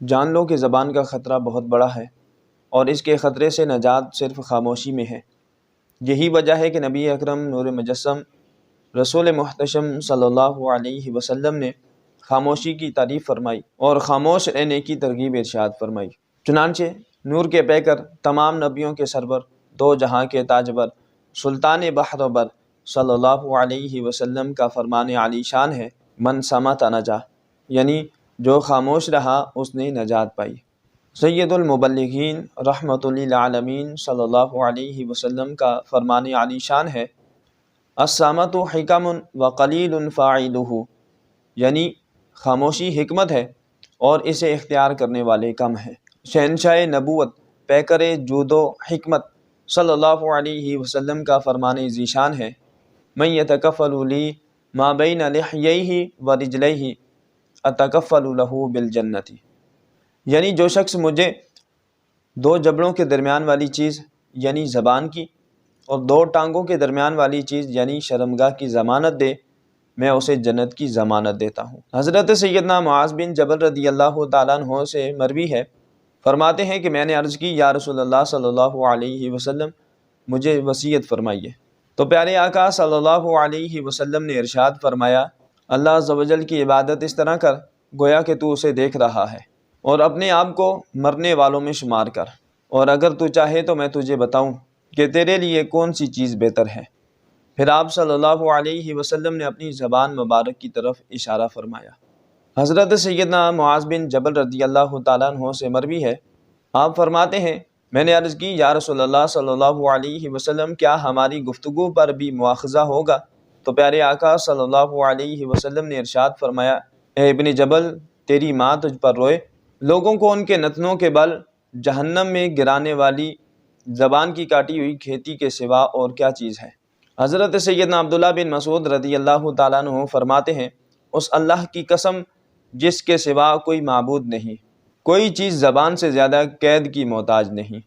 جان لو کہ زبان کا خطرہ بہت بڑا ہے اور اس کے خطرے سے نجات صرف خاموشی میں ہے۔ یہی وجہ ہے کہ نبی اکرم نور مجسم رسول محتشم صلی اللہ علیہ وسلم نے خاموشی کی تعریف فرمائی اور خاموش رہنے کی ترغیب ارشاد فرمائی۔ چنانچہ نور کے پیکر، تمام نبیوں کے سرور، دو جہاں کے تاجور، سلطان بحر و بر صلی اللہ علیہ وسلم کا فرمان عالی شان ہے، من صمت نجا، یعنی جو خاموش رہا اس نے نجات پائی۔ سید المبلغین رحمۃ للعالمین صلی اللہ علیہ وسلم کا فرمان عالی شان ہے، الصامت حکم وقلیل فاعلہ، یعنی خاموشی حکمت ہے اور اسے اختیار کرنے والے کم ہیں۔ شہنشاہ نبوت، پیکر جود و حکمت صلی اللہ علیہ وسلم کا فرمان ذیشان ہے، من یتکفل لی ما بین لحییہ و رجلیہ اتکفل لہ بالجنۃ، یعنی جو شخص مجھے دو جبڑوں کے درمیان والی چیز یعنی زبان کی اور دو ٹانگوں کے درمیان والی چیز یعنی شرمگاہ کی ضمانت دے، میں اسے جنت کی ضمانت دیتا ہوں۔ حضرت سیدنا معاذ بن جبل رضی اللہ تعالیٰ عنہ سے مروی ہے، فرماتے ہیں کہ میں نے عرض کی، یا رسول اللہ صلی اللہ علیہ وسلم مجھے وصیت فرمائیے۔ تو پیارے آقا صلی اللہ علیہ وسلم نے ارشاد فرمایا، اللہ عز و جل کی عبادت اس طرح کر گویا کہ تو اسے دیکھ رہا ہے، اور اپنے آپ کو مرنے والوں میں شمار کر، اور اگر تو چاہے تو میں تجھے بتاؤں کہ تیرے لیے کون سی چیز بہتر ہے۔ پھر آپ صلی اللہ علیہ وسلم نے اپنی زبان مبارک کی طرف اشارہ فرمایا۔ حضرت سیدنا معاذ بن جبل رضی اللہ تعالیٰ عنہ سے مروی ہے، آپ فرماتے ہیں میں نے عرض کی، یا رسول اللہ صلی اللہ علیہ وسلم کیا ہماری گفتگو پر بھی مواخذہ ہوگا؟ تو پیارے آقا صلی اللہ علیہ وسلم نے ارشاد فرمایا، اے ابن جبل، تیری ماں تجھ پر روئے، لوگوں کو ان کے نتنوں کے بل جہنم میں گرانے والی زبان کی کاٹی ہوئی کھیتی کے سوا اور کیا چیز ہے۔ حضرت سیدنا عبداللہ بن مسعود رضی اللہ تعالیٰ عنہ فرماتے ہیں، اس اللہ کی قسم جس کے سوا کوئی معبود نہیں، کوئی چیز زبان سے زیادہ قید کی محتاج نہیں۔